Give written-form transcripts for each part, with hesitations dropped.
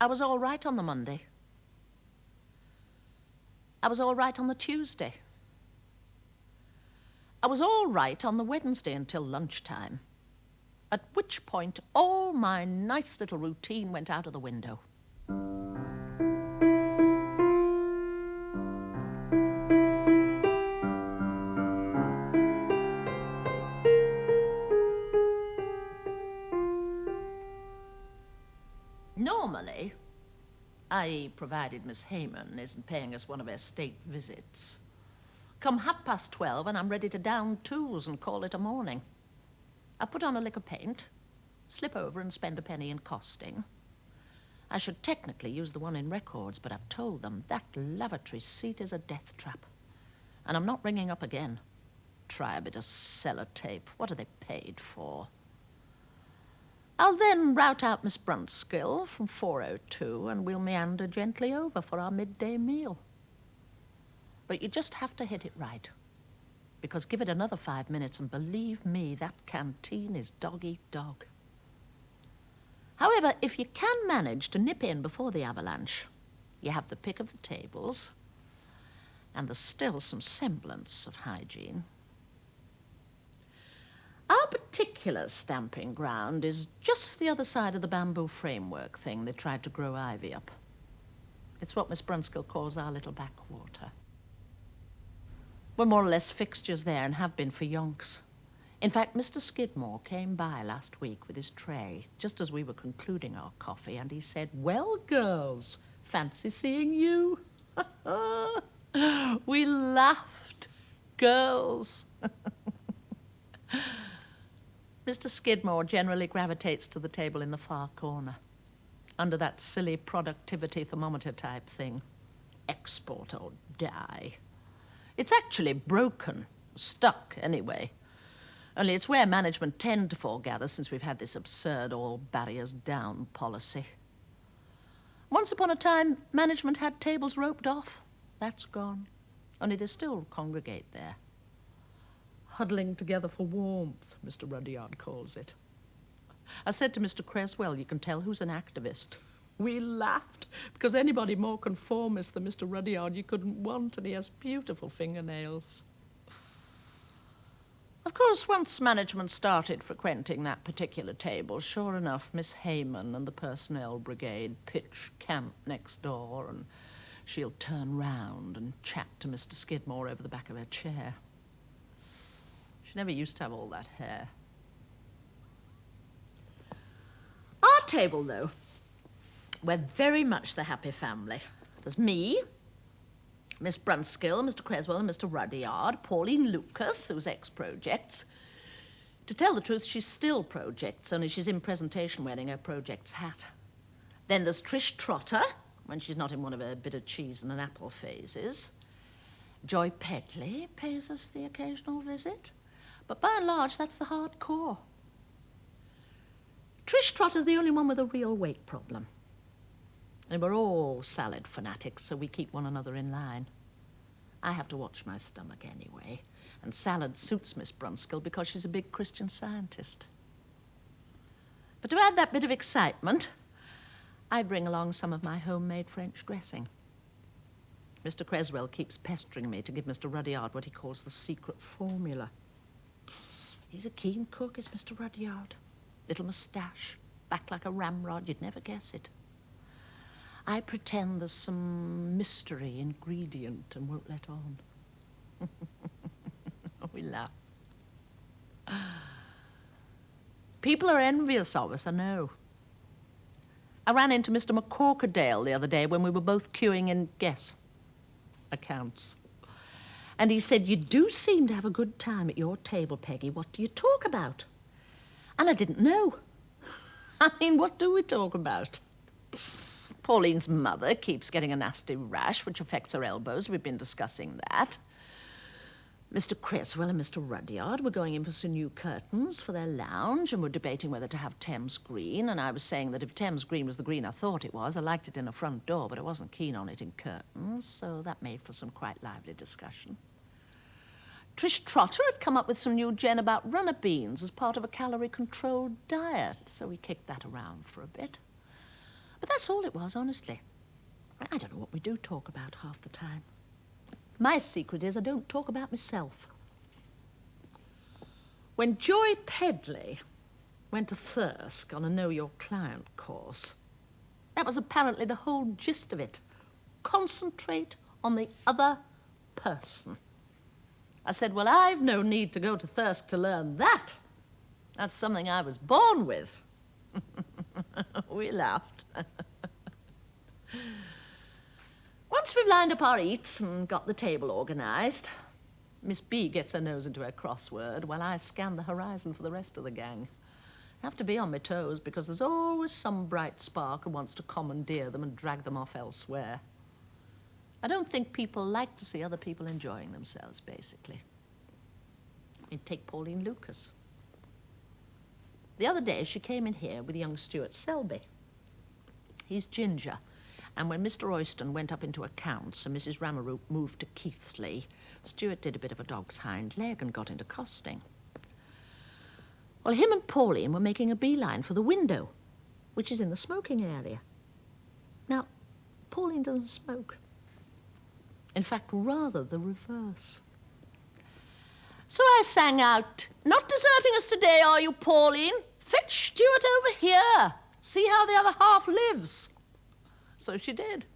I was all right on the Monday. I was all right on the Tuesday. I was all right on the Wednesday until lunchtime, at which point all my nice little routine went out of the window. Normally, i.e. provided Miss Hayman isn't paying us one of her state visits, come 12:30 and I'm ready to down tools and call it a morning. I put on a lick of paint, slip over and spend a penny in costing. I should technically use the one in records, but I've told them that lavatory seat is a death trap. And I'm not ringing up again. Try a bit of sellotape. What are they paid for? I'll then rout out Miss Brunskill from 4:02 and we'll meander gently over for our midday meal. But you just have to hit it right. Because give it another 5 minutes and believe me, that canteen is dog-eat-dog. However, if you can manage to nip in before the avalanche, you have the pick of the tables and there's still some semblance of hygiene. Our particular stamping ground is just the other side of the bamboo framework thing they tried to grow ivy up. It's what Miss Brunskill calls our little backwater. We're more or less fixtures there and have been for yonks. In fact, Mr. Skidmore came by last week with his tray, just as we were concluding our coffee, and he said, "Well, girls, fancy seeing you." We laughed. Girls. Mr. Skidmore generally gravitates to the table in the far corner, under that silly productivity thermometer type thing. Export or die. It's actually broken, stuck anyway. Only it's where management tend to foregather since we've had this absurd all barriers down policy. Once upon a time, management had tables roped off. That's gone. Only they still congregate there. Huddling together for warmth, Mr. Rudyard calls it. I said to Mr. Creswell, you can tell who's an activist. We laughed, because anybody more conformist than Mr. Rudyard you couldn't want, and he has beautiful fingernails. Of course, once management started frequenting that particular table, sure enough, Miss Hayman and the personnel brigade pitch camp next door, and she'll turn round and chat to Mr. Skidmore over the back of her chair. She never used to have all that hair. Our table, though, we're very much the happy family. There's me, Miss Brunskill, Mr. Creswell and Mr. Rudyard, Pauline Lucas, who's ex-Projects. To tell the truth, she's still Projects, only she's in presentation wearing her Projects hat. Then there's Trish Trotter, when she's not in one of her bit of cheese and an apple phases. Joy Pedley pays us the occasional visit. But by and large, that's the hardcore. Trish Trotter's the only one with a real weight problem. And we're all salad fanatics, so we keep one another in line. I have to watch my stomach anyway, and salad suits Miss Brunskill because she's a big Christian Scientist. But to add that bit of excitement, I bring along some of my homemade French dressing. Mr. Creswell keeps pestering me to give Mr. Rudyard what he calls the secret formula. He's a keen cook, is Mr. Rudyard. Little moustache, back like a ramrod, you'd never guess it. I pretend there's some mystery ingredient and won't let on. We laugh. People are envious of us, I know. I ran into Mr. McCorkerdale the other day when we were both queuing in, guess, accounts. And he said, "You do seem to have a good time at your table, Peggy. What do you talk about?" And I didn't know. I mean, what do we talk about? Pauline's mother keeps getting a nasty rash, which affects her elbows. We've been discussing that. Mr. Creswell and Mr. Rudyard were going in for some new curtains for their lounge, and were debating whether to have Thames Green, and I was saying that if Thames Green was the green I thought it was, I liked it in a front door, but I wasn't keen on it in curtains, so that made for some quite lively discussion. Trish Trotter had come up with some new gen about runner beans as part of a calorie-controlled diet, so we kicked that around for a bit. But that's all it was, honestly. I don't know what we do talk about half the time. My secret is I don't talk about myself. When Joy Pedley went to Thirsk on a Know Your Client course, that was apparently the whole gist of it. Concentrate on the other person. I said, well, I've no need to go to Thirsk to learn that. That's something I was born with. We laughed. Once we've lined up our eats and got the table organised, Miss B gets her nose into her crossword while I scan the horizon for the rest of the gang. I have to be on my toes because there's always some bright spark who wants to commandeer them and drag them off elsewhere. I don't think people like to see other people enjoying themselves, basically. You'd take Pauline Lucas. The other day, she came in here with young Stuart Selby. He's ginger, and when Mr. Royston went up into accounts and Mrs. Ramaroop moved to Keighley, Stuart did a bit of a dog's hind leg and got into costing. Well, him and Pauline were making a beeline for the window, which is in the smoking area. Now, Pauline doesn't smoke. In fact, rather the reverse. So I sang out, "Not deserting us today, are you, Pauline? Fetch Stuart over here. See how the other half lives." So she did.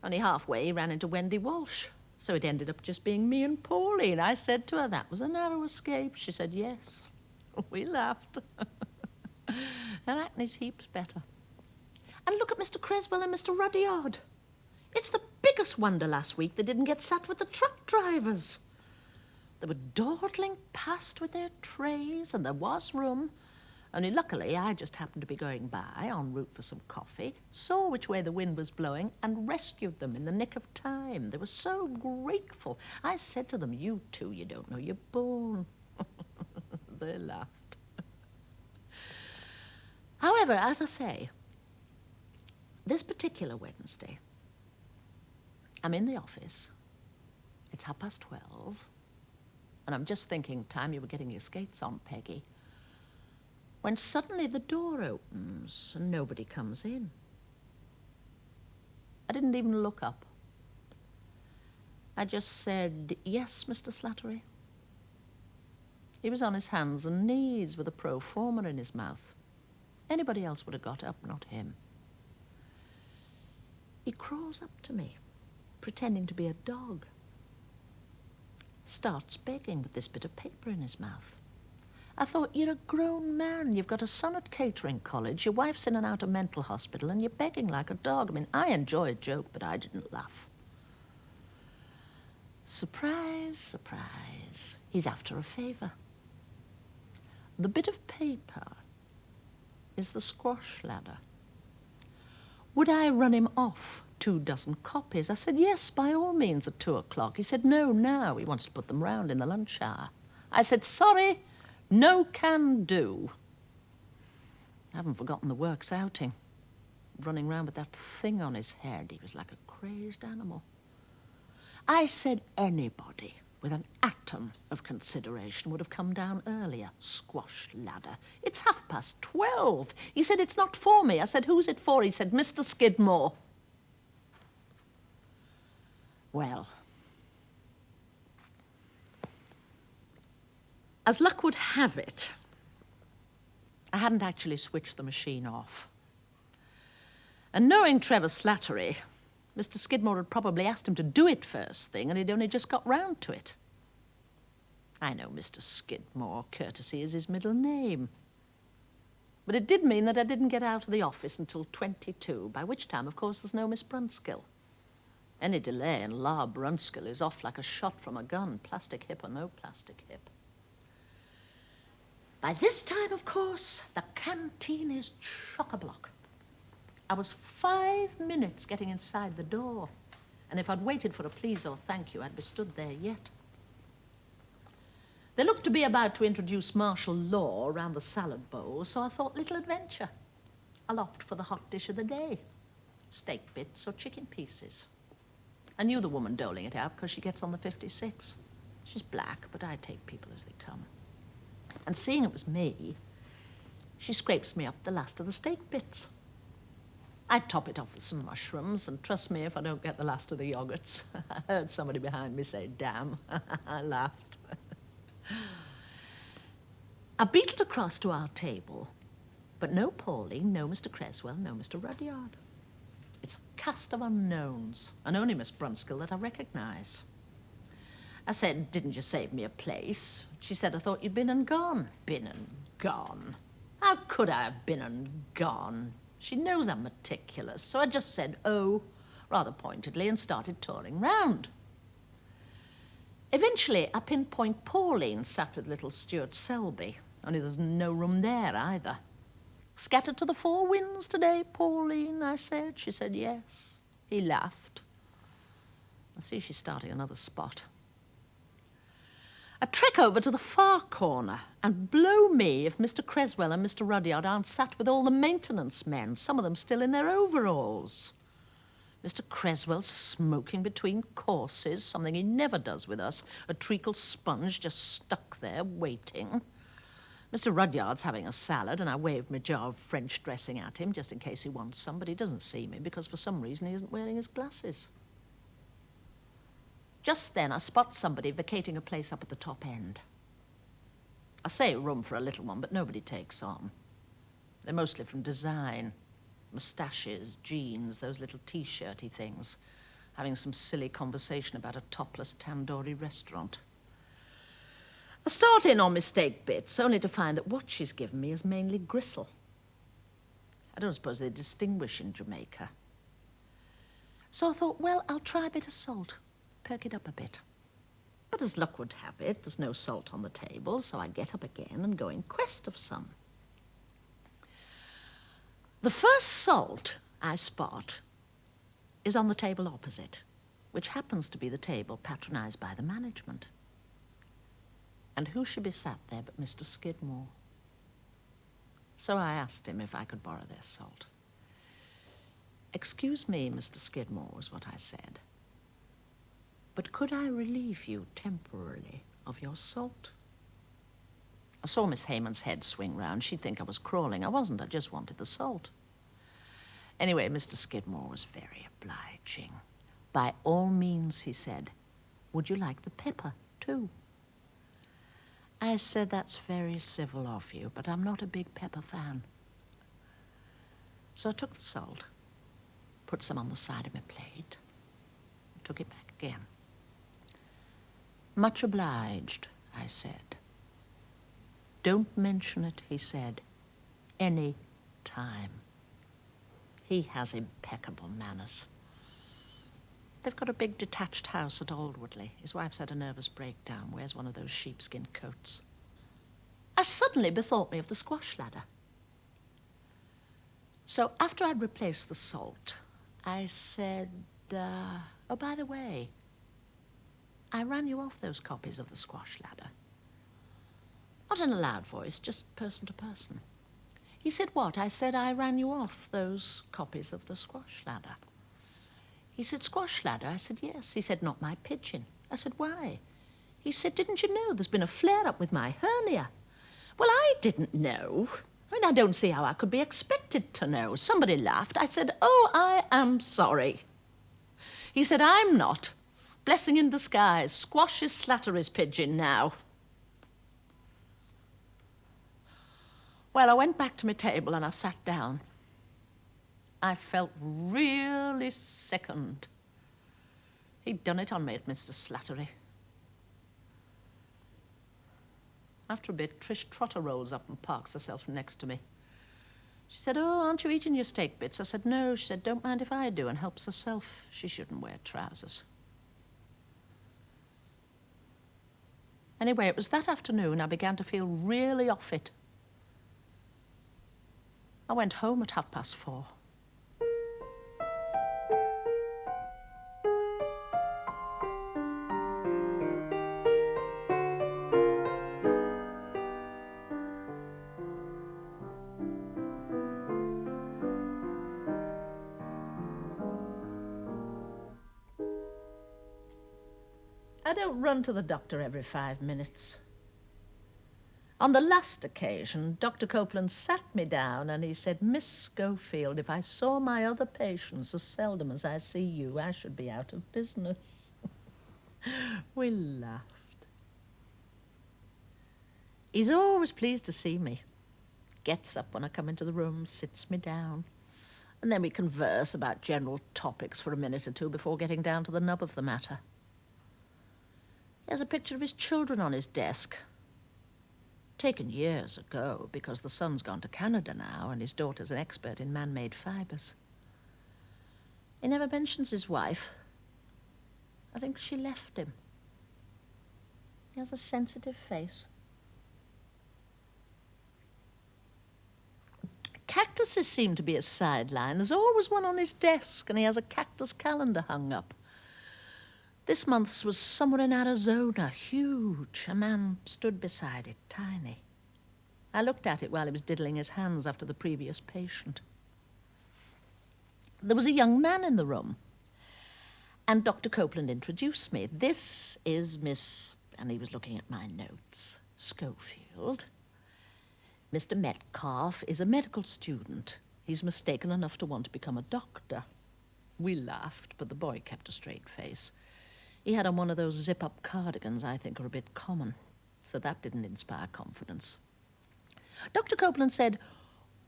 Only halfway, he ran into Wendy Walsh. So it ended up just being me and Pauline. I said to her, that was a narrow escape. She said, yes. We laughed. And Hackney's heaps better. And look at Mr. Creswell and Mr. Rudyard. It's the biggest wonder last week they didn't get sat with the truck drivers. They were dawdling past with their trays, and there was room. Only luckily, I just happened to be going by en route for some coffee, saw which way the wind was blowing, and rescued them in the nick of time. They were so grateful. I said to them, "You two, you don't know your bone." They laughed. However, as I say, this particular Wednesday, I'm in the office. It's 12:30, and I'm just thinking, time you were getting your skates on, Peggy, when suddenly the door opens and nobody comes in. I didn't even look up. I just said, "Yes, Mr. Slattery." He was on his hands and knees with a pro forma in his mouth. Anybody else would have got up, not him. He crawls up to me, pretending to be a dog. Starts begging with this bit of paper in his mouth. I thought, you're a grown man. You've got a son at catering college. Your wife's in and out of mental hospital, and you're begging like a dog. I mean, I enjoy a joke, but I didn't laugh. Surprise, surprise. He's after a favour. The bit of paper is the squash ladder. Would I run him off 24 copies? I said, yes, by all means, at 2:00. He said, no, now. He wants to put them round in the lunch hour. I said, sorry. No can do. I haven't forgotten the works outing. Running round with that thing on his head. He was like a crazed animal. I said anybody with an atom of consideration would have come down earlier. Squash ladder. It's 12:30. He said, it's not for me. I said, who's it for? He said, Mr. Skidmore. Well, as luck would have it, I hadn't actually switched the machine off. And knowing Trevor Slattery, Mr. Skidmore had probably asked him to do it first thing, and he'd only just got round to it. I know Mr. Skidmore, courtesy is his middle name. But it did mean that I didn't get out of the office until 22, by which time, of course, there's no Miss Brunskill. Any delay and La Brunskill is off like a shot from a gun, plastic hip or no plastic hip. By this time, of course, the canteen is chock-a-block. I was 5 minutes getting inside the door, and if I'd waited for a please or thank you, I'd be stood there yet. They looked to be about to introduce martial law around the salad bowl, so I thought little adventure. I'll opt for the hot dish of the day, steak bits or chicken pieces. I knew the woman doling it out because she gets on the 56. She's black, but I take people as they come. And seeing it was me, she scrapes me up the last of the steak bits. I top it off with some mushrooms, and trust me if I don't get the last of the yogurts. I heard somebody behind me say, damn. I laughed. I beetled across to our table, but no Pauline, no Mr. Creswell, no Mr. Rudyard. It's a cast of unknowns, and only Miss Brunskill that I recognise. I said, didn't you save me a place? She said, I thought you'd been and gone. Been and gone? How could I have been and gone? She knows I'm meticulous, so I just said, oh, rather pointedly, and started touring round. Eventually, I pinpoint Pauline sat with little Stuart Selby, only there's no room there either. Scattered to the four winds today, Pauline, I said. She said yes. He laughed. I see she's starting another spot. I trek over to the far corner, and blow me if Mr. Creswell and Mr. Rudyard aren't sat with all the maintenance men, some of them still in their overalls. Mr. Creswell smoking between courses, something he never does with us, a treacle sponge just stuck there waiting. Mr. Rudyard's having a salad, and I waved my jar of French dressing at him just in case he wants some, but he doesn't see me because for some reason he isn't wearing his glasses. Just then I spot somebody vacating a place up at the top end. I say room for a little one, but nobody takes on. They're mostly from design. Moustaches, jeans, those little T-shirty things, having some silly conversation about a topless tandoori restaurant. I start in on mistake bits, only to find that what she's given me is mainly gristle. I don't suppose they distinguish in Jamaica. So I thought, well, I'll try a bit of salt, perk it up a bit. But as luck would have it, there's no salt on the table, so I get up again and go in quest of some. The first salt I spot is on the table opposite, which happens to be the table patronised by the management. And who should be sat there but Mr. Skidmore? So I asked him if I could borrow their salt. Excuse me, Mr. Skidmore, was what I said, but could I relieve you temporarily of your salt? I saw Miss Hayman's head swing round. She'd think I was crawling. I wasn't. I just wanted the salt. Anyway, Mr. Skidmore was very obliging. By all means, he said, would you like the pepper, too? I said, that's very civil of you, but I'm not a big pepper fan. So I took the salt, put some on the side of my plate, and took it back again. Much obliged, I said. Don't mention it, he said, any time. He has impeccable manners. They've got a big detached house at Aldwoodley. His wife's had a nervous breakdown, wears one of those sheepskin coats. I suddenly bethought me of the squash ladder. So after I'd replaced the salt, I said, oh, by the way, I ran you off those copies of the squash ladder. Not in a loud voice, just person to person. He said, what? I said, I ran you off those copies of the squash ladder. He said, squash ladder? I said, yes. He said, not my pigeon. I said, why? He said, didn't you know there's been a flare-up with my hernia? Well, I didn't know. I mean, I don't see how I could be expected to know. Somebody laughed. I said, oh, I am sorry. He said, I'm not. Blessing in disguise. Squash is Slattery's pigeon now. Well, I went back to my table and I sat down. I felt really sickened. He'd done it on me at Mr. Slattery. After a bit, Trish Trotter rolls up and parks herself next to me. She said, oh, aren't you eating your steak bits? I said, no. She said, don't mind if I do, and helps herself. She shouldn't wear trousers. Anyway, it was that afternoon I began to feel really off it. I went home at 4:30. I don't run to the doctor every 5 minutes. On the last occasion, Dr. Copeland sat me down and he said, Miss Schofield, if I saw my other patients as seldom as I see you, I should be out of business. We laughed. He's always pleased to see me. Gets up when I come into the room, sits me down, and then we converse about general topics for a minute or two before getting down to the nub of the matter. He has a picture of his children on his desk. Taken years ago, because the son's gone to Canada now and his daughter's an expert in man-made fibres. He never mentions his wife. I think she left him. He has a sensitive face. Cactuses seem to be a sideline. There's always one on his desk, and he has a cactus calendar hung up. This month's was somewhere in Arizona, huge. A man stood beside it, tiny. I looked at it while he was diddling his hands after the previous patient. There was a young man in the room, and Dr. Copeland introduced me. This is Miss, and he was looking at my notes, Schofield. Mr. Metcalf is a medical student. He's mistaken enough to want to become a doctor. We laughed, but the boy kept a straight face. He had on one of those zip-up cardigans I think are a bit common, so that didn't inspire confidence. Dr. Copeland said,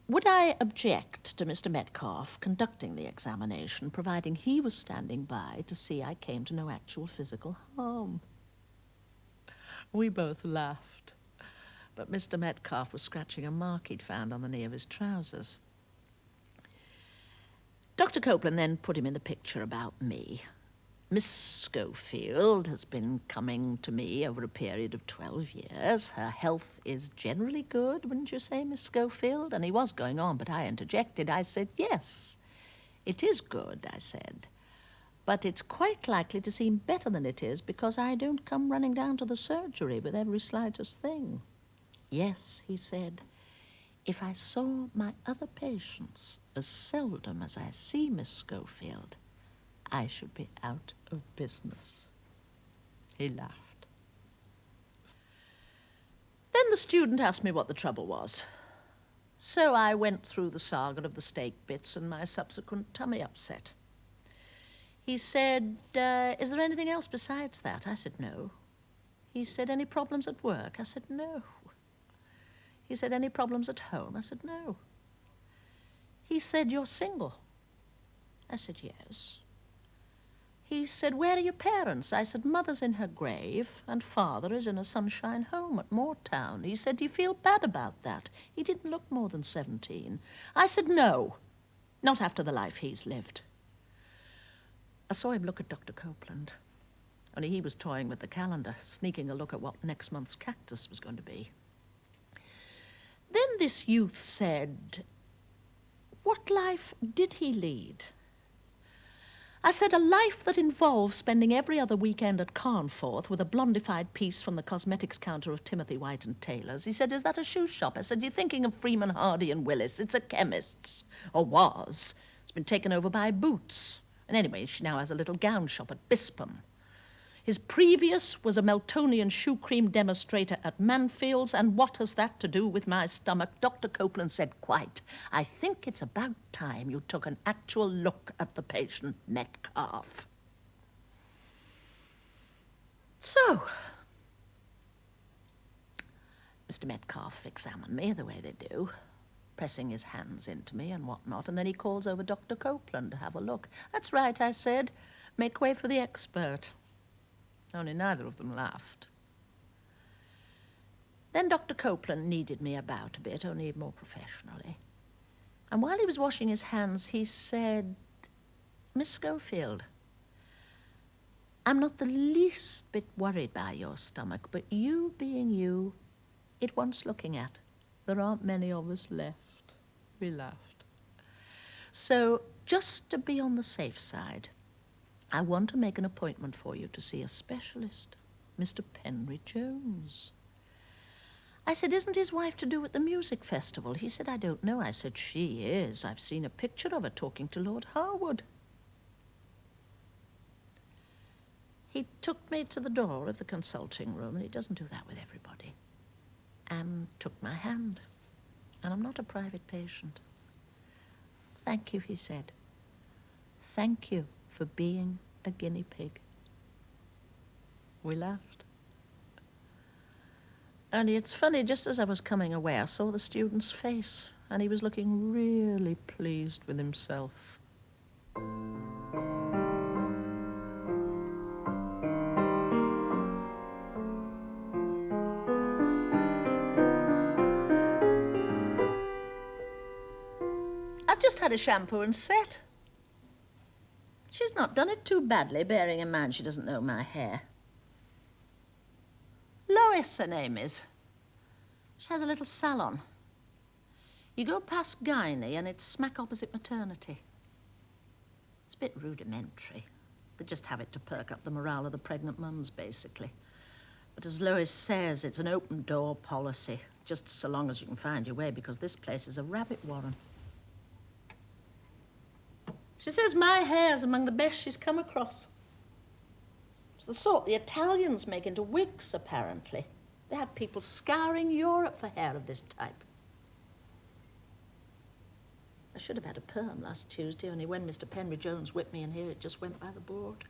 would I object to Mr. Metcalf conducting the examination, providing he was standing by to see I came to no actual physical harm? We both laughed, but Mr. Metcalf was scratching a mark he'd found on the knee of his trousers. Dr. Copeland then put him in the picture about me. Miss Schofield has been coming to me over a period of 12 years. Her health is generally good, wouldn't you say, Miss Schofield? And he was going on, but I interjected. I said, yes, it is good, I said. But it's quite likely to seem better than it is because I don't come running down to the surgery with every slightest thing. Yes, he said, if I saw my other patients as seldom as I see Miss Schofield, I should be out of business. He laughed. Then the student asked me what the trouble was. So I went through the saga of the steak bits and my subsequent tummy upset. He said, is there anything else besides that? I said, no. He said, any problems at work? I said, no. He said, any problems at home? I said, no. He said, you're single? I said, yes. He said, where are your parents? I said, mother's in her grave and father is in a sunshine home at Moortown. He said, do you feel bad about that? He didn't look more than 17. I said, no, not after the life he's lived. I saw him look at Dr. Copeland. Only he was toying with the calendar, sneaking a look at what next month's cactus was going to be. Then this youth said, what life did he lead? I said, a life that involves spending every other weekend at Carnforth with a blondified piece from the cosmetics counter of Timothy White and Taylor's. He said, is that a shoe shop? I said, you're thinking of Freeman Hardy and Willis. It's a chemist's, or was. It's been taken over by Boots. And anyway, she now has a little gown shop at Bispam. His previous was a Meltonian shoe cream demonstrator at Manfield's, and what has that to do with my stomach? Dr. Copeland said, quite. I think it's about time you took an actual look at the patient, Metcalf. So, Mr. Metcalf examined me the way they do, pressing his hands into me and whatnot, and then he calls over Dr. Copeland to have a look. That's right, I said. Make way for the expert. Only neither of them laughed. Then Dr. Copeland kneaded me about a bit, only more professionally. And while he was washing his hands, he said, Miss Schofield, I'm not the least bit worried by your stomach, but you being you, it wants looking at. There aren't many of us left. We laughed. So, just to be on the safe side, I want to make an appointment for you to see a specialist, Mr. Penry Jones. I said, isn't his wife to do at the music festival? He said, I don't know. I said, she is. I've seen a picture of her talking to Lord Harwood. He took me to the door of the consulting room, and he doesn't do that with everybody. and took my hand. And I'm not a private patient. Thank you, he said. Thank you for being a guinea pig. We laughed. Only it's funny, just as I was coming away, I saw the student's face, and he was looking really pleased with himself. I've just had a shampoo and set. She's not done it too badly, bearing in mind she doesn't know my hair. Lois, her name is. She has a little salon. You go past gynae and it's smack opposite maternity. It's a bit rudimentary. They just have it to perk up the morale of the pregnant mums, basically. But as Lois says, it's an open door policy, just so long as you can find your way, because this place is a rabbit warren. She says my hair's among the best she's come across. It's the sort the Italians make into wigs, apparently. They have people scouring Europe for hair of this type. I should have had a perm last Tuesday, only when Mr. Penry Jones whipped me in here, it just went by the board.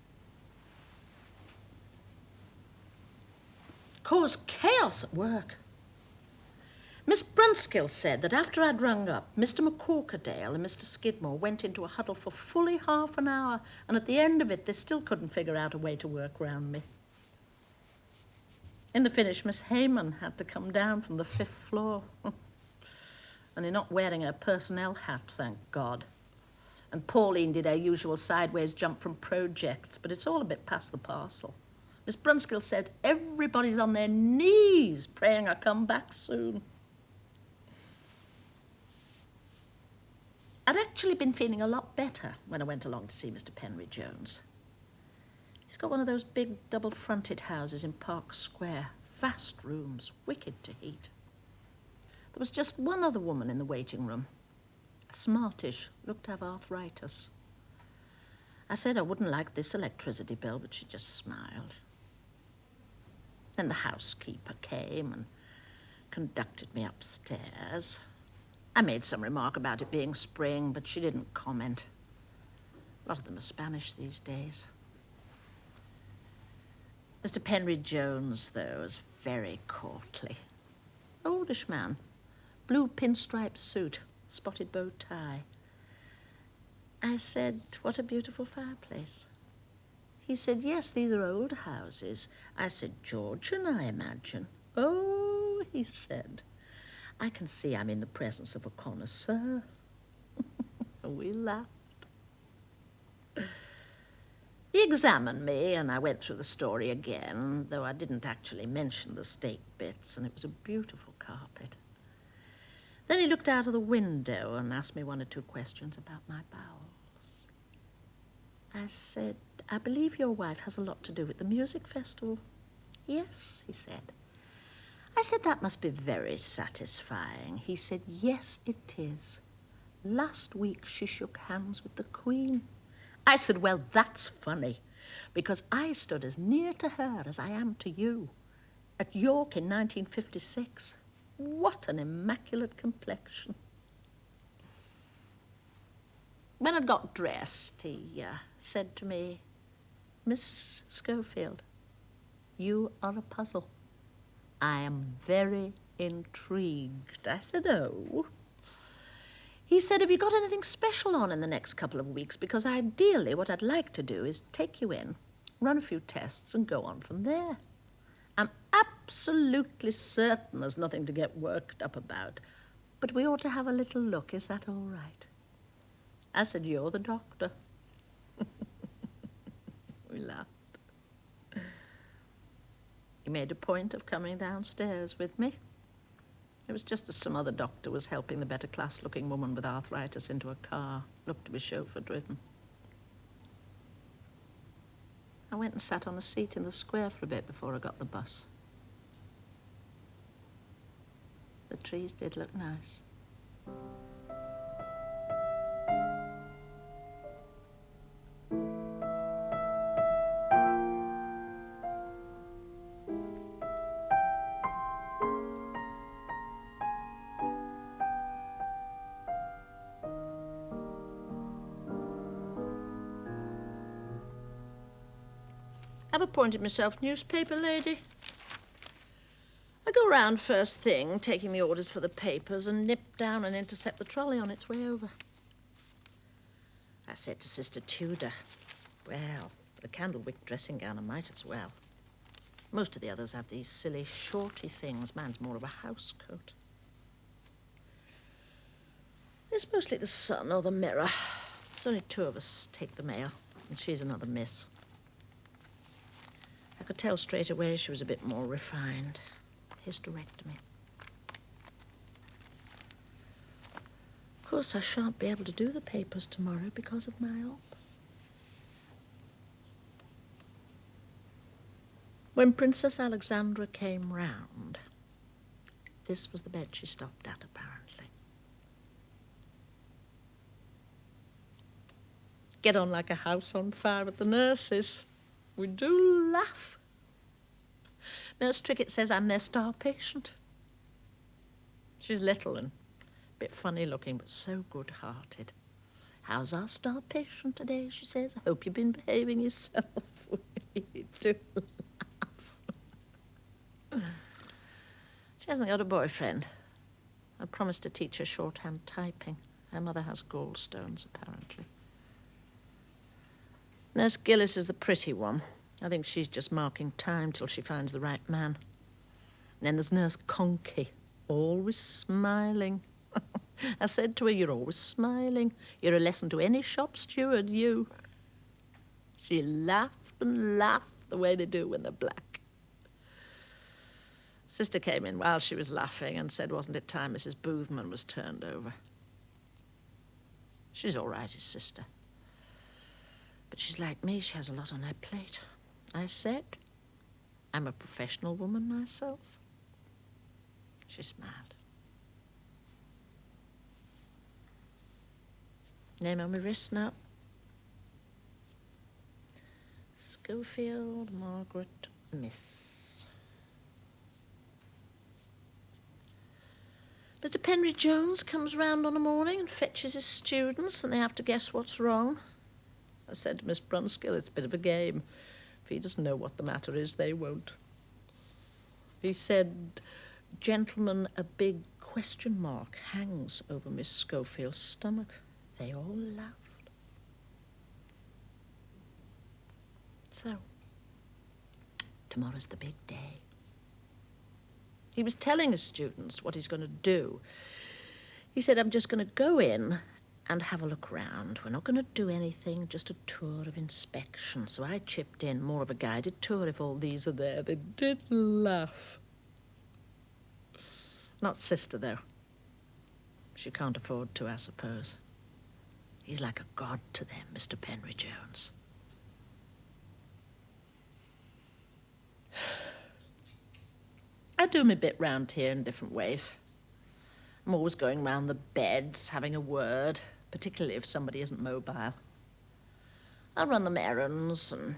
Caused chaos at work. Miss Brunskill said that after I'd rung up, Mr. McCorkerdale and Mr. Skidmore went into a huddle for fully half an hour, and at the end of it, they still couldn't figure out a way to work round me. In the finish, Miss Heyman had to come down from the 5th floor. Only not wearing her personnel hat, thank God. And Pauline did her usual sideways jump from projects, but it's all a bit past the parcel. Miss Brunskill said everybody's on their knees praying I come back soon. I'd actually been feeling a lot better when I went along to see Mr. Penry Jones. He's got one of those big double-fronted houses in Park Square. Vast rooms, wicked to heat. There was just one other woman in the waiting room. Smartish, looked to have arthritis. I said I wouldn't like this electricity bill, but she just smiled. Then the housekeeper came and conducted me upstairs. I made some remark about it being spring, but she didn't comment. A lot of them are Spanish these days. Mr. Penry Jones, though, was very courtly. Oldish man, blue pinstripe suit, spotted bow tie. I said, what a beautiful fireplace. He said, yes, these are old houses. I said, Georgian, I imagine. Oh, he said, I can see I'm in the presence of a connoisseur. We laughed. He examined me, and I went through the story again, though I didn't actually mention the steak bits, and it was a beautiful carpet. Then he looked out of the window and asked me 1 or 2 questions about my bowels. I said, I believe your wife has a lot to do with the music festival. Yes, he said. I said, that must be very satisfying. He said, yes, it is. Last week she shook hands with the Queen. I said, well, that's funny, because I stood as near to her as I am to you at York in 1956. What an immaculate complexion. When I'd got dressed, he said to me, Miss Schofield, you are a puzzle. I am very intrigued. I said, oh. He said, have you got anything special on in the next couple of weeks? Because ideally what I'd like to do is take you in, run a few tests, and go on from there. I'm absolutely certain there's nothing to get worked up about, but we ought to have a little look. Is that all right? I said, you're the doctor. We laughed. He made a point of coming downstairs with me. It was just as some other doctor was helping the better class-looking woman with arthritis into a car, looked to be chauffeur-driven. I went and sat on a seat in the square for a bit before I got the bus. The trees did look nice. I've appointed myself newspaper lady. I go round first thing, taking the orders for the papers, and nip down and intercept the trolley on its way over. I said to Sister Tudor, well, the candlewick dressing gown, I might as well. Most of the others have these silly shorty things. Mine's more of a house coat. It's mostly the sun or the mirror. There's only 2 of us take the mail, and she's another miss. I could tell straight away she was a bit more refined. Hysterectomy. Of course, I shan't be able to do the papers tomorrow because of my op. When Princess Alexandra came round, this was the bed she stopped at, apparently. Get on like a house on fire with the nurses. We do laugh. Nurse Trickett says I'm their star patient. She's little and a bit funny looking, but so good-hearted. How's our star patient today, she says. I hope you've been behaving yourself. We do laugh. She hasn't got a boyfriend. I promised to teach her shorthand typing. Her mother has gallstones, apparently. Nurse Giles is the pretty one. I think she's just marking time till she finds the right man. And then there's Nurse Conky, always smiling. I said to her, you're always smiling. You're a lesson to any shop steward, you. She laughed and laughed the way they do when they're black. Sister came in while she was laughing and said, wasn't it time Mrs. Boothman was turned over? She's all right, his sister. But she's like me, she has a lot on her plate. I said, I'm a professional woman myself. She smiled. Name on my wrist now. Schofield Margaret Miss. Mr. Penry Jones comes round on a morning and fetches his students, and they have to guess what's wrong. I said to Miss Brunskill, it's a bit of a game. If he doesn't know what the matter is, they won't. He said, gentlemen, a big question mark hangs over Miss Schofield's stomach. They all laughed. So, tomorrow's the big day. He was telling his students what he's going to do. He said, I'm just going to go in and have a look round. We're not going to do anything, just a tour of inspection. So I chipped in, more of a guided tour if all these are there. They did laugh. Not Sister, though. She can't afford to, I suppose. He's like a god to them, Mr. Penry Jones. I do my bit round here in different ways. I'm always going round the beds, having a word, particularly if somebody isn't mobile. I'll run them errands and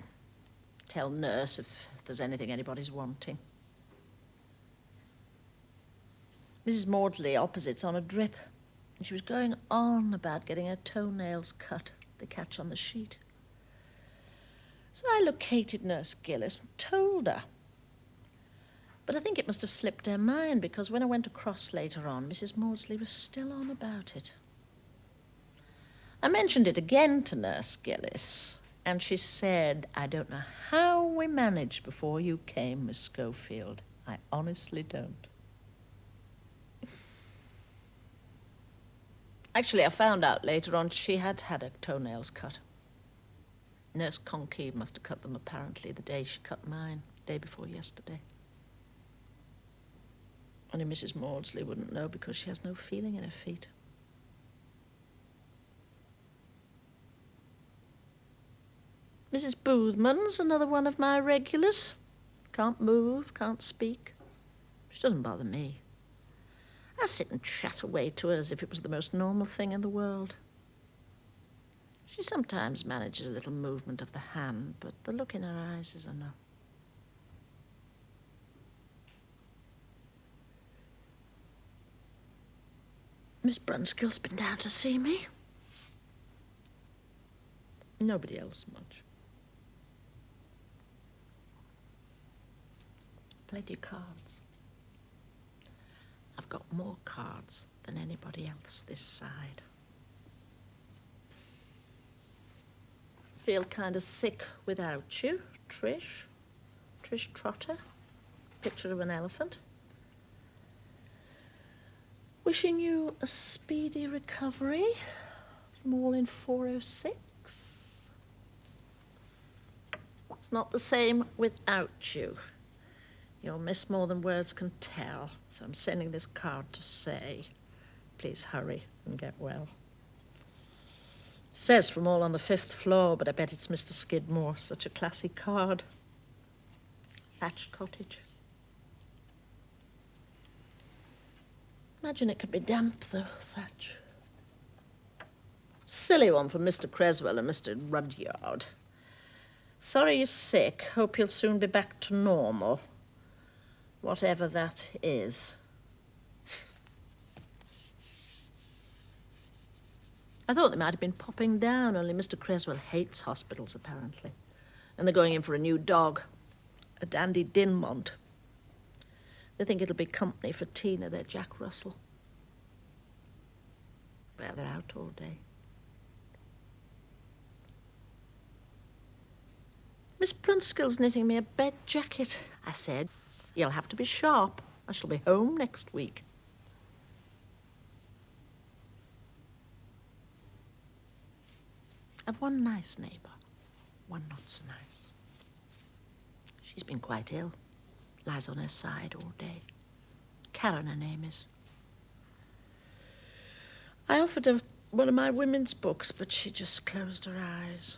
tell nurse if there's anything anybody's wanting. Mrs. Maudsley opposite's on a drip, and she was going on about getting her toenails cut. They catch on the sheet. So I located Nurse Giles and told her. But I think it must have slipped her mind, because when I went across later on, Mrs. Maudsley was still on about it. I mentioned it again to Nurse Giles, and she said, I don't know how we managed before you came, Miss Schofield. I honestly don't. Actually, I found out later on she had had her toenails cut. Nurse Conky must have cut them apparently the day she cut mine, the day before yesterday. Only Mrs. Maudsley wouldn't know because she has no feeling in her feet. Mrs. Boothman's another one of my regulars. Can't move, can't speak. She doesn't bother me. I sit and chat away to her as if it was the most normal thing in the world. She sometimes manages a little movement of the hand, but the look in her eyes is a no. Miss Brunskill's been down to see me. Nobody else much. played you cards. I've got more cards than anybody else this side. Feel kind of sick without you, Trish. Trish Trotter. Picture of an elephant. Wishing you a speedy recovery from all in 406. It's not the same without you. You'll miss more than words can tell, so I'm sending this card to say, please hurry and get well. Says from all on the 5th floor, but I bet it's Mr. Skidmore. Such a classy card. Thatched cottage. Imagine it could be damp, though, thatch. Silly one from Mr. Creswell and Mr. Rudyard. Sorry you're sick. Hope you'll soon be back to normal. Whatever that is. I thought they might have been popping down, only Mr. Creswell hates hospitals, apparently. And they're going in for a new dog, a Dandy Dinmont. They think it'll be company for Tina, their Jack Russell. Well, they're out all day. Miss Brunskill's knitting me a bed jacket. I said, you'll have to be sharp. I shall be home next week. I've one nice neighbour, one not so nice. She's been quite ill. Lies on her side all day. Karen, her name is. I offered her one of my women's books, but she just closed her eyes.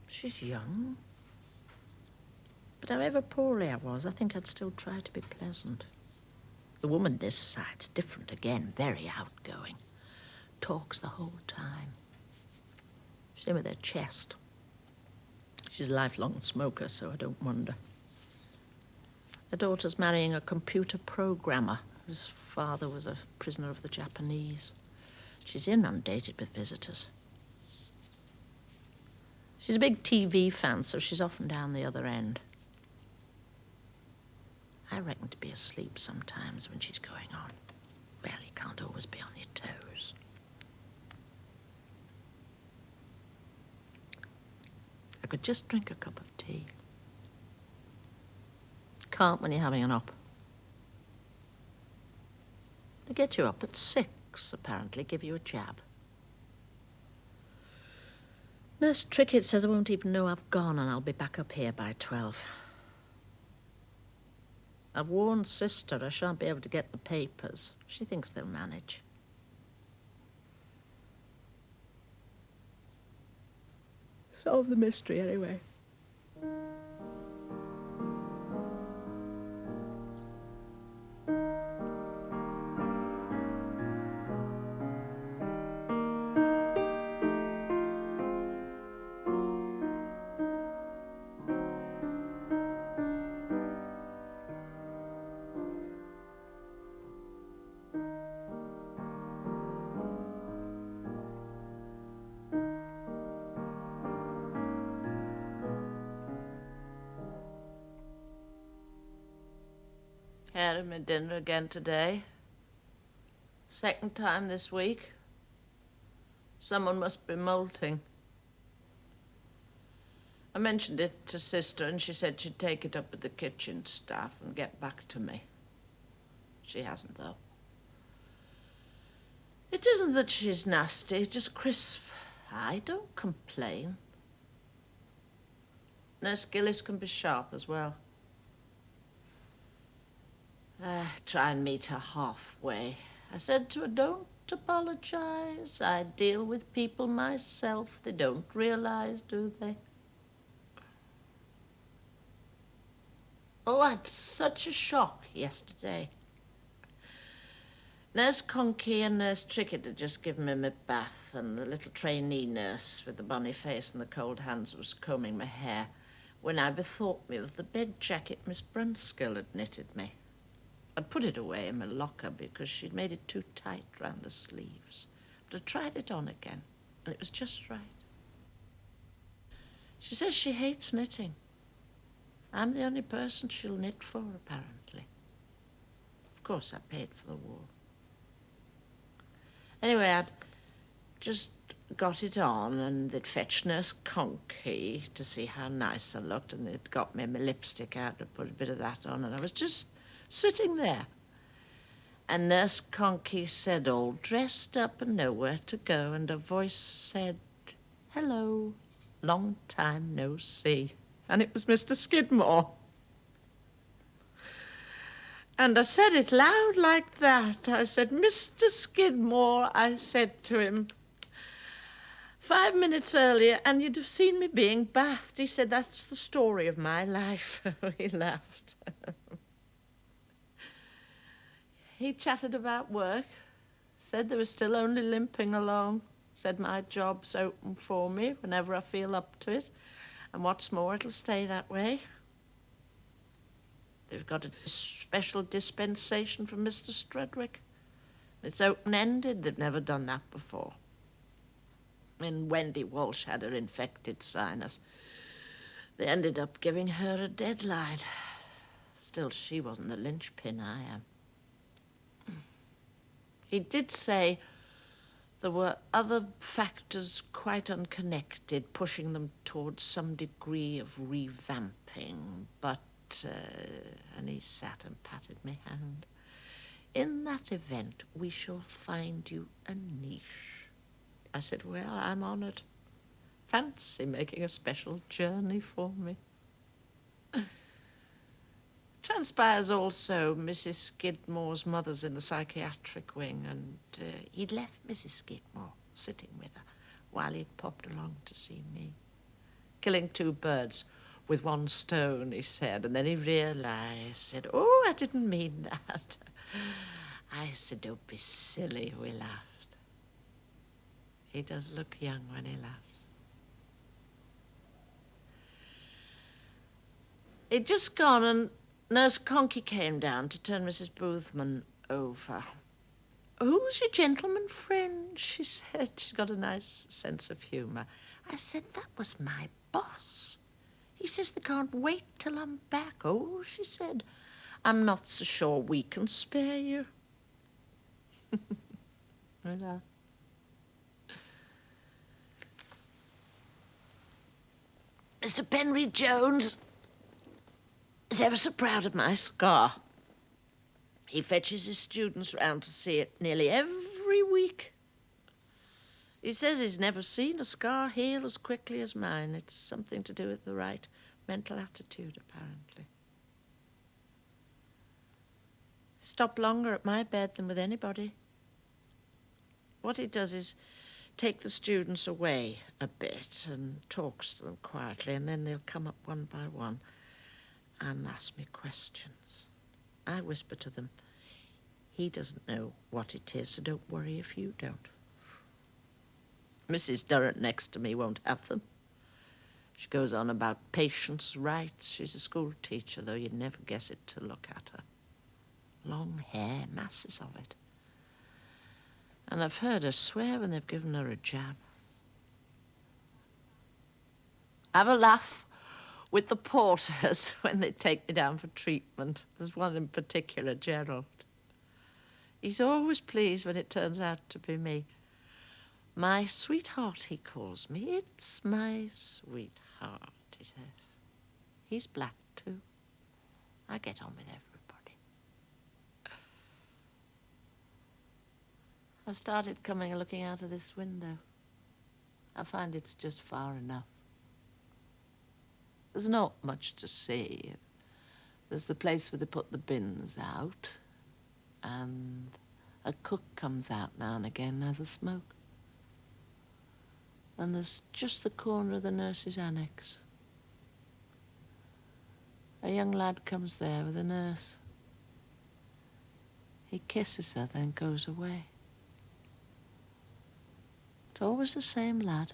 She's young. But however poorly I was, I think I'd still try to be pleasant. The woman this side's different again, very outgoing. Talks the whole time. She's in with her chest. She's a lifelong smoker, so I don't wonder. Her daughter's marrying a computer programmer whose father was a prisoner of the Japanese. She's inundated with visitors. She's a big TV fan, so she's often down the other end. I reckon to be asleep sometimes when she's going on. Well, you can't always be on your toes. I could just drink a cup of tea. Can't when you're having an op. They get you up at 6, apparently, give you a jab. Nurse Trickett says I won't even know I've gone and I'll be back up here by 12. I've warned Sister I shan't be able to get the papers. She thinks they'll manage. Solve the mystery anyway. Had my dinner again today. Second time this week. Someone must be molting. I mentioned it to Sister and she said she'd take it up with the kitchen staff and get back to me. She hasn't, though. It isn't that she's nasty, just crisp. I don't complain. Nurse Gillis can be sharp as well. Try and meet her halfway. I said to her, don't apologize. I deal with people myself. They don't realize, do they? Oh, I had such a shock yesterday. Nurse Conkey and Nurse Trickett had just given me my bath, and the little trainee nurse with the bonny face and the cold hands was combing my hair when I bethought me of the bed jacket Miss Brunskill had knitted me. I'd put it away in my locker because she'd made it too tight round the sleeves. But I tried it on again, and it was just right. She says she hates knitting. I'm the only person she'll knit for, apparently. Of course, I paid for the wool. Anyway, I'd just got it on, and they'd fetched Nurse Conky to see how nice I looked, and they'd got me my lipstick out to put a bit of that on, and I was just sitting there. And Nurse Conky said, all dressed up and nowhere to go, and her voice said, "Hello, long time no see." And it was Mr. Skidmore. And I said it loud like that. I said, "Mr. Skidmore," I said to him, 5 minutes earlier, and you'd have seen me being bathed. He said, "That's the story of my life." He laughed. He chatted about work, said they were still only limping along, said my job's open for me whenever I feel up to it, and what's more, it'll stay that way. They've got a special dispensation from Mr. Strudwick. It's open-ended. They've never done that before. And Wendy Walsh had her infected sinus. They ended up giving her a deadline. Still, she wasn't the linchpin, I am. He did say there were other factors quite unconnected, pushing them towards some degree of revamping, but, and he sat and patted my hand, "In that event, we shall find you a niche." I said, "Well, I'm honoured. Fancy making a special journey for me." Transpires also Mrs. Skidmore's mother's in the psychiatric wing, and he'd left Mrs. Skidmore sitting with her while he'd popped along to see me. Killing 2 birds with 1 stone, he said, and then he realised, said, "Oh, I didn't mean that." I said, "Don't be silly," we laughed. He does look young when he laughs. He'd just gone, and Nurse Conky came down to turn Mrs. Boothman over. "Who's your gentleman friend?" she said. She's got a nice sense of humour. I said, "That was my boss. He says they can't wait till I'm back." "Oh," she said, "I'm not so sure we can spare you." Mr. Penry Jones is ever so proud of my scar. He fetches his students round to see it nearly every week. He says he's never seen a scar heal as quickly as mine. It's something to do with the right mental attitude, apparently. Stop longer at my bed than with anybody. What he does is take the students away a bit and talks to them quietly, and then they'll come up one by one and ask me questions. I whisper to them, "He doesn't know what it is, so don't worry if you don't." Mrs. Durrant next to me won't have them. She goes on about patients' rights. She's a school teacher, though you'd never guess it to look at her. Long hair, masses of it. And I've heard her swear when they've given her a jab. Have a laugh with the porters when they take me down for treatment. There's one in particular, Gerald. He's always pleased when it turns out to be me. "My sweetheart," he calls me. "It's my sweetheart," he says. He's black too. I get on with everybody. I've started coming and looking out of this window. I find it's just far enough. There's not much to see. There's the place where they put the bins out, and a cook comes out now and again, has a smoke. And there's just the corner of the nurse's annex. A young lad comes there with a nurse. He kisses her, then goes away. It's always the same lad.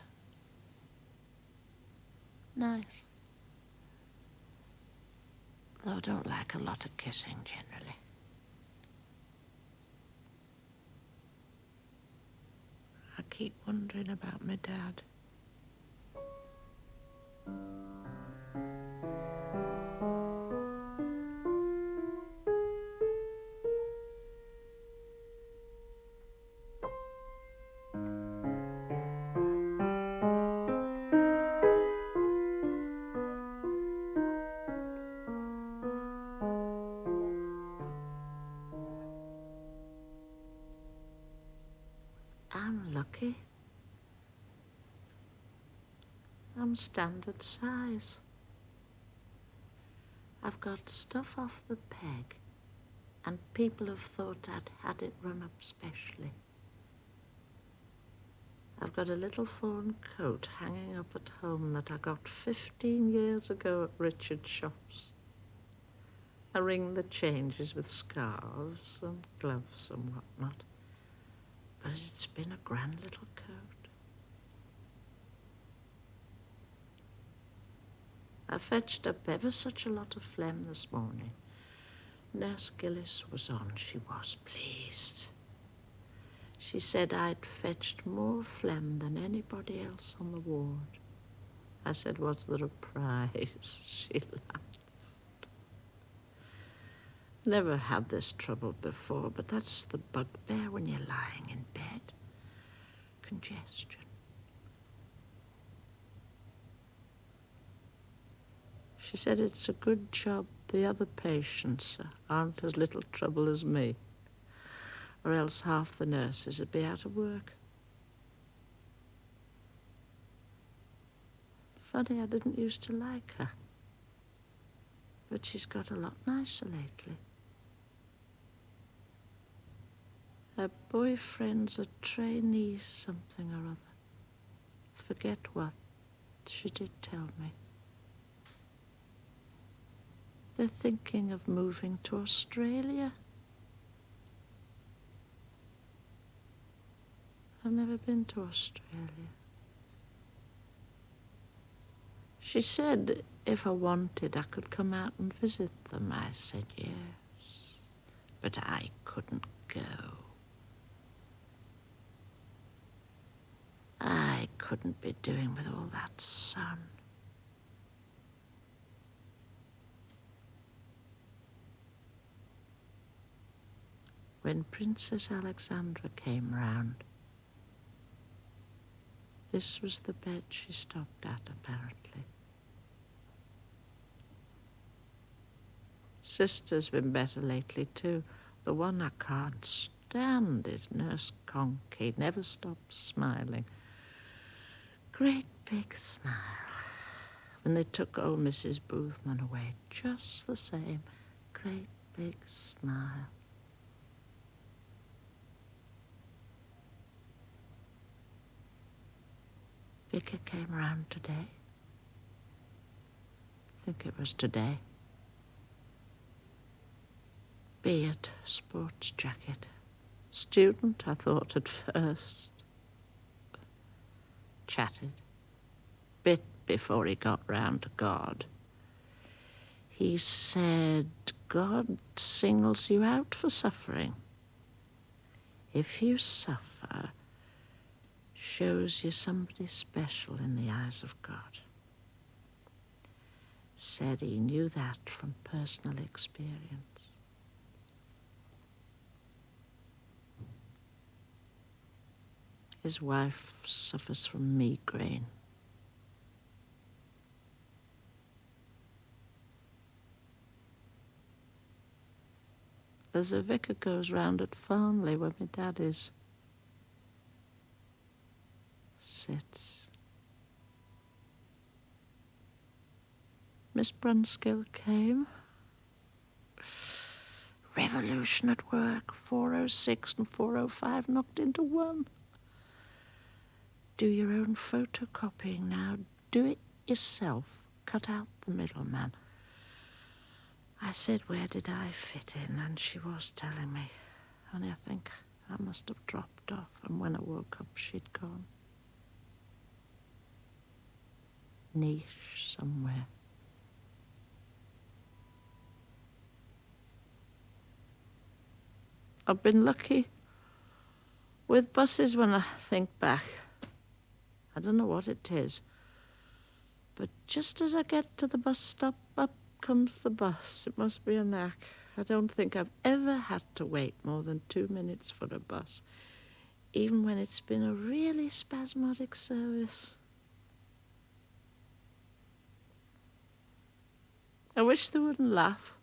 Nice. Though I don't like a lot of kissing generally. I keep wondering about my dad. I'm standard size. I've got stuff off the peg, and people have thought I'd had it run up specially. I've got a little fawn coat hanging up at home that I got 15 years ago at Richard's shops. A ring that changes with scarves and gloves and whatnot. But it's been a grand little coat. I fetched up ever such a lot of phlegm this morning. Nurse Giles was on. She was pleased. She said I'd fetched more phlegm than anybody else on the ward. I said, what's there a prize? She laughed. Never had this trouble before, but that's the bugbear when you're lying in bed. Congestion. She said it's a good job the other patients aren't as little trouble as me, or else half the nurses would be out of work. Funny, I didn't used to like her, but she's got a lot nicer lately. Her boyfriend's a trainee something or other. Forget what. She did tell me. They're thinking of moving to Australia. I've never been to Australia. She said if I wanted, I could come out and visit them. I said yes, but I couldn't go. I couldn't be doing with all that sun. When Princess Alexandra came round, this was the bed she stopped at, apparently. Sister's been better lately, too. The one I can't stand is Nurse Conky. Never stops smiling. Great big smile. When they took old Mrs. Boothman away, just the same. Great big smile. Vicar came round today. I think it was today. Beard, sports jacket. Student, I thought at first. Chatted. Bit before he got round to God. He said, God singles you out for suffering. If you suffer, shows you somebody special in the eyes of God. Said he knew that from personal experience. His wife suffers from migraine. There's a vicar goes round at Farnley where my dad is. Sits. Miss Brunskill came. Revolution at work. 406 and 405 knocked into one. Do your own photocopying now. Do it yourself. Cut out the middleman. I said, where did I fit in? And she was telling me. Only I think I must have dropped off, and when I woke up, she'd gone. Niche somewhere. I've been lucky with buses when I think back. I don't know what it is, but just as I get to the bus stop, up comes the bus. It must be a knack. I don't think I've ever had to wait more than 2 minutes for a bus, even when it's been a really spasmodic service. I wish they wouldn't laugh.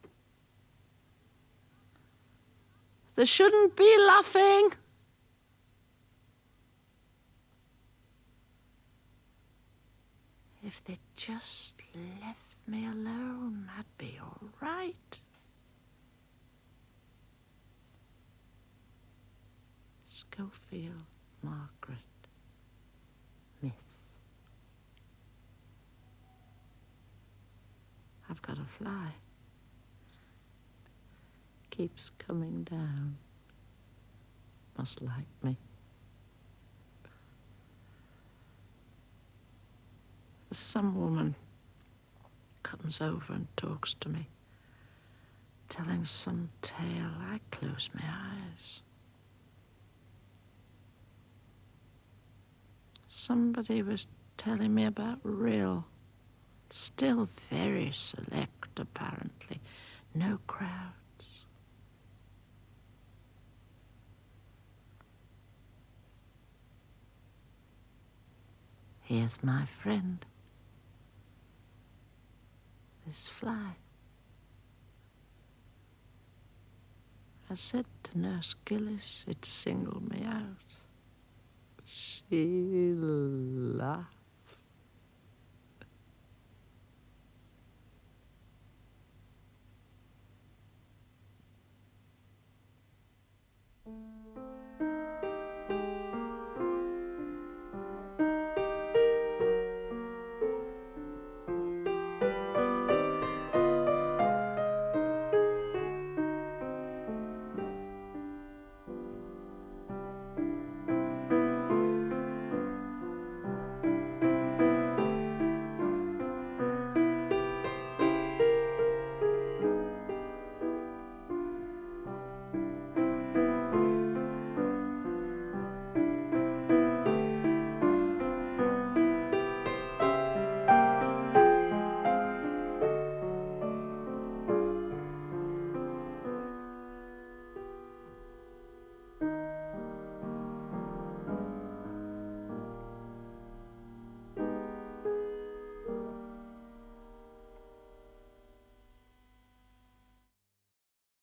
They shouldn't be laughing. If they'd just left me alone, I'd be all right. Schofield, Margaret, Miss. I've got a fly. Keeps coming down. Must like me. Some woman comes over and talks to me, telling some tale. I close my eyes. Somebody was telling me about Rill. Still very select, apparently. No crowds. Here's my friend. This fly. I said to Nurse Gillis, it singled me out. She laughed.